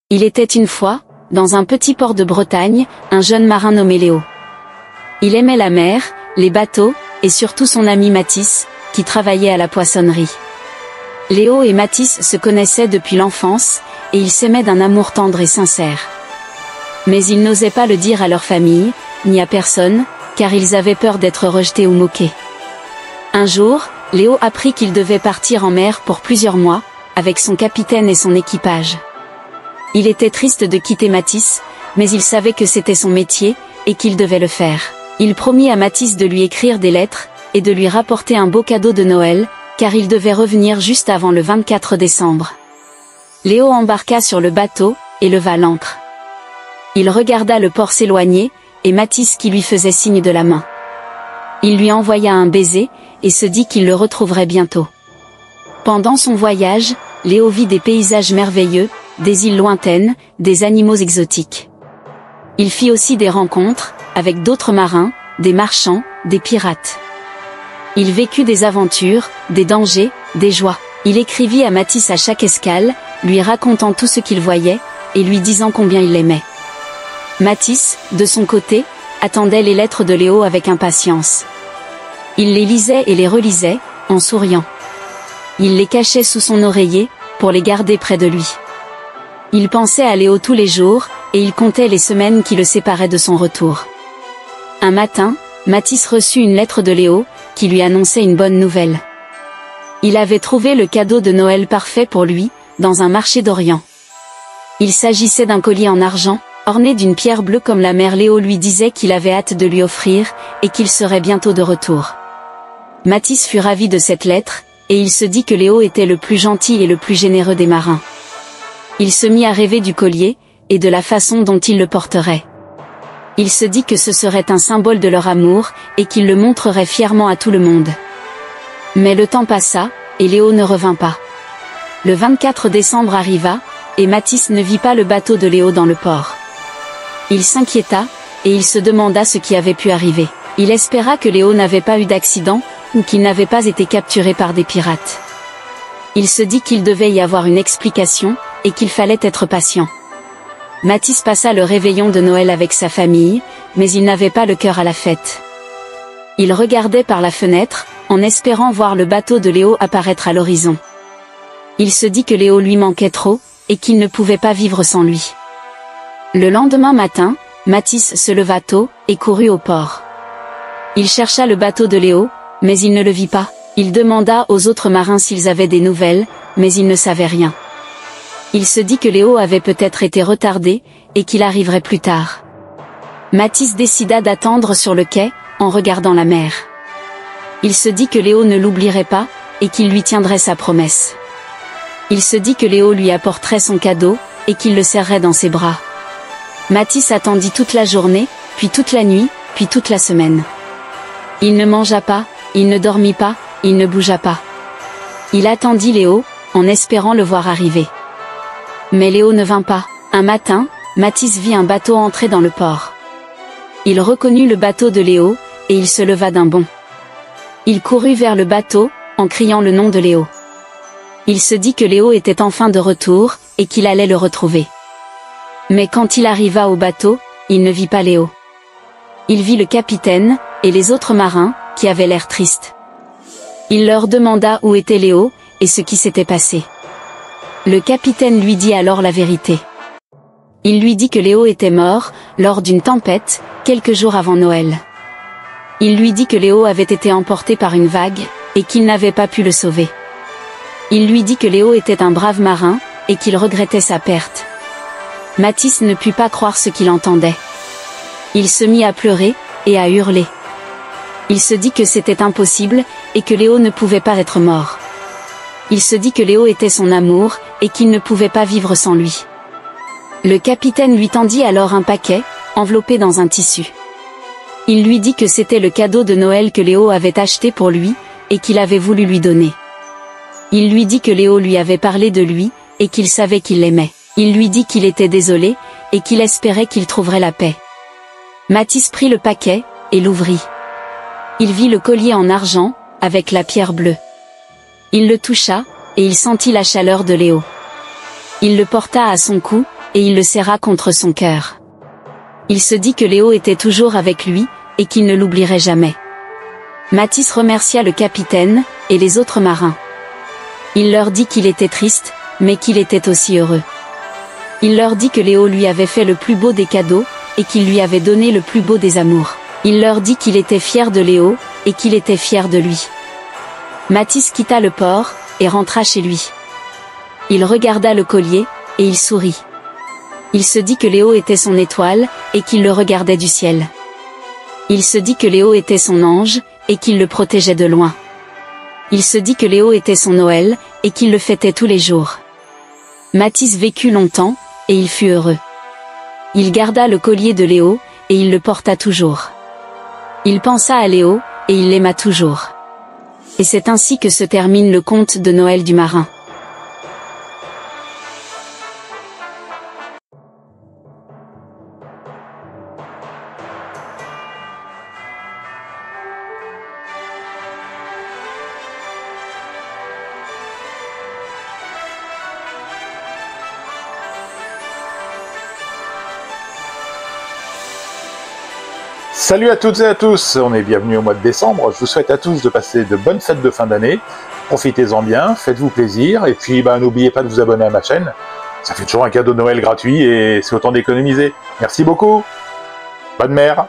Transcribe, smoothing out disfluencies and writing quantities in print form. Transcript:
Il était une fois, dans un petit port de Bretagne, un jeune marin nommé Léo. Il aimait la mer, les bateaux, et surtout son ami Mathis, qui travaillait à la poissonnerie. Léo et Mathis se connaissaient depuis l'enfance, et ils s'aimaient d'un amour tendre et sincère. Mais ils n'osaient pas le dire à leur famille, ni à personne, car ils avaient peur d'être rejetés ou moqués. Un jour, Léo apprit qu'il devait partir en mer pour plusieurs mois, avec son capitaine et son équipage. Il était triste de quitter Mathis, mais il savait que c'était son métier, et qu'il devait le faire. Il promit à Mathis de lui écrire des lettres, et de lui rapporter un beau cadeau de Noël, car il devait revenir juste avant le 24 décembre. Léo embarqua sur le bateau, et leva l'ancre. Il regarda le port s'éloigner, et Mathis qui lui faisait signe de la main. Il lui envoya un baiser, et se dit qu'il le retrouverait bientôt. Pendant son voyage, Léo vit des paysages merveilleux, des îles lointaines, des animaux exotiques. Il fit aussi des rencontres, avec d'autres marins, des marchands, des pirates. Il vécut des aventures, des dangers, des joies. Il écrivit à Mathis à chaque escale, lui racontant tout ce qu'il voyait, et lui disant combien il l'aimait. Mathis, de son côté, attendait les lettres de Léo avec impatience. Il les lisait et les relisait, en souriant. Il les cachait sous son oreiller, pour les garder près de lui. Il pensait à Léo tous les jours, et il comptait les semaines qui le séparaient de son retour. Un matin, Mathis reçut une lettre de Léo, qui lui annonçait une bonne nouvelle. Il avait trouvé le cadeau de Noël parfait pour lui, dans un marché d'Orient. Il s'agissait d'un collier en argent, orné d'une pierre bleue comme la mère. Léo lui disait qu'il avait hâte de lui offrir, et qu'il serait bientôt de retour. Mathis fut ravi de cette lettre, et il se dit que Léo était le plus gentil et le plus généreux des marins. Il se mit à rêver du collier, et de la façon dont il le porterait. Il se dit que ce serait un symbole de leur amour, et qu'il le montrerait fièrement à tout le monde. Mais le temps passa, et Léo ne revint pas. Le 24 décembre arriva, et Mathis ne vit pas le bateau de Léo dans le port. Il s'inquiéta, et il se demanda ce qui avait pu arriver. Il espéra que Léo n'avait pas eu d'accident, ou qu'il n'avait pas été capturé par des pirates. Il se dit qu'il devait y avoir une explication, et qu'il fallait être patient. Mathis passa le réveillon de Noël avec sa famille, mais il n'avait pas le cœur à la fête. Il regardait par la fenêtre, en espérant voir le bateau de Léo apparaître à l'horizon. Il se dit que Léo lui manquait trop, et qu'il ne pouvait pas vivre sans lui. Le lendemain matin, Mathis se leva tôt, et courut au port. Il chercha le bateau de Léo, mais il ne le vit pas. Il demanda aux autres marins s'ils avaient des nouvelles, mais ils ne savaient rien. Il se dit que Léo avait peut-être été retardé, et qu'il arriverait plus tard. Mathis décida d'attendre sur le quai, en regardant la mer. Il se dit que Léo ne l'oublierait pas, et qu'il lui tiendrait sa promesse. Il se dit que Léo lui apporterait son cadeau, et qu'il le serrerait dans ses bras. Mathis attendit toute la journée, puis toute la nuit, puis toute la semaine. Il ne mangea pas, il ne dormit pas, il ne bougea pas. Il attendit Léo, en espérant le voir arriver. Mais Léo ne vint pas. Un matin, Mathis vit un bateau entrer dans le port. Il reconnut le bateau de Léo, et il se leva d'un bond. Il courut vers le bateau, en criant le nom de Léo. Il se dit que Léo était enfin de retour, et qu'il allait le retrouver. Mais quand il arriva au bateau, il ne vit pas Léo. Il vit le capitaine, et les autres marins, qui avaient l'air tristes. Il leur demanda où était Léo, et ce qui s'était passé. Le capitaine lui dit alors la vérité. Il lui dit que Léo était mort, lors d'une tempête, quelques jours avant Noël. Il lui dit que Léo avait été emporté par une vague, et qu'il n'avait pas pu le sauver. Il lui dit que Léo était un brave marin, et qu'il regrettait sa perte. Mathis ne put pas croire ce qu'il entendait. Il se mit à pleurer, et à hurler. Il se dit que c'était impossible, et que Léo ne pouvait pas être mort. Il se dit que Léo était son amour, et qu'il ne pouvait pas vivre sans lui. Le capitaine lui tendit alors un paquet, enveloppé dans un tissu. Il lui dit que c'était le cadeau de Noël que Léo avait acheté pour lui, et qu'il avait voulu lui donner. Il lui dit que Léo lui avait parlé de lui, et qu'il savait qu'il l'aimait. Il lui dit qu'il était désolé, et qu'il espérait qu'il trouverait la paix. Mathis prit le paquet, et l'ouvrit. Il vit le collier en argent, avec la pierre bleue. Il le toucha, et il sentit la chaleur de Léo. Il le porta à son cou, et il le serra contre son cœur. Il se dit que Léo était toujours avec lui, et qu'il ne l'oublierait jamais. Mathis remercia le capitaine, et les autres marins. Il leur dit qu'il était triste, mais qu'il était aussi heureux. Il leur dit que Léo lui avait fait le plus beau des cadeaux, et qu'il lui avait donné le plus beau des amours. Il leur dit qu'il était fier de Léo, et qu'il était fier de lui. Mathis quitta le port, et rentra chez lui. Il regarda le collier, et il sourit. Il se dit que Léo était son étoile, et qu'il le regardait du ciel. Il se dit que Léo était son ange, et qu'il le protégeait de loin. Il se dit que Léo était son Noël, et qu'il le fêtait tous les jours. Mathis vécut longtemps, et il fut heureux. Il garda le collier de Léo, et il le porta toujours. Il pensa à Léo, et il l'aima toujours. Et c'est ainsi que se termine le conte de Noël du marin. Salut à toutes et à tous, on est bienvenus au mois de décembre. Je vous souhaite à tous de passer de bonnes fêtes de fin d'année. Profitez-en bien, faites-vous plaisir et puis n'oubliez pas de vous abonner à ma chaîne. Ça fait toujours un cadeau de Noël gratuit et c'est autant d'économiser. Merci beaucoup. Bonne mère.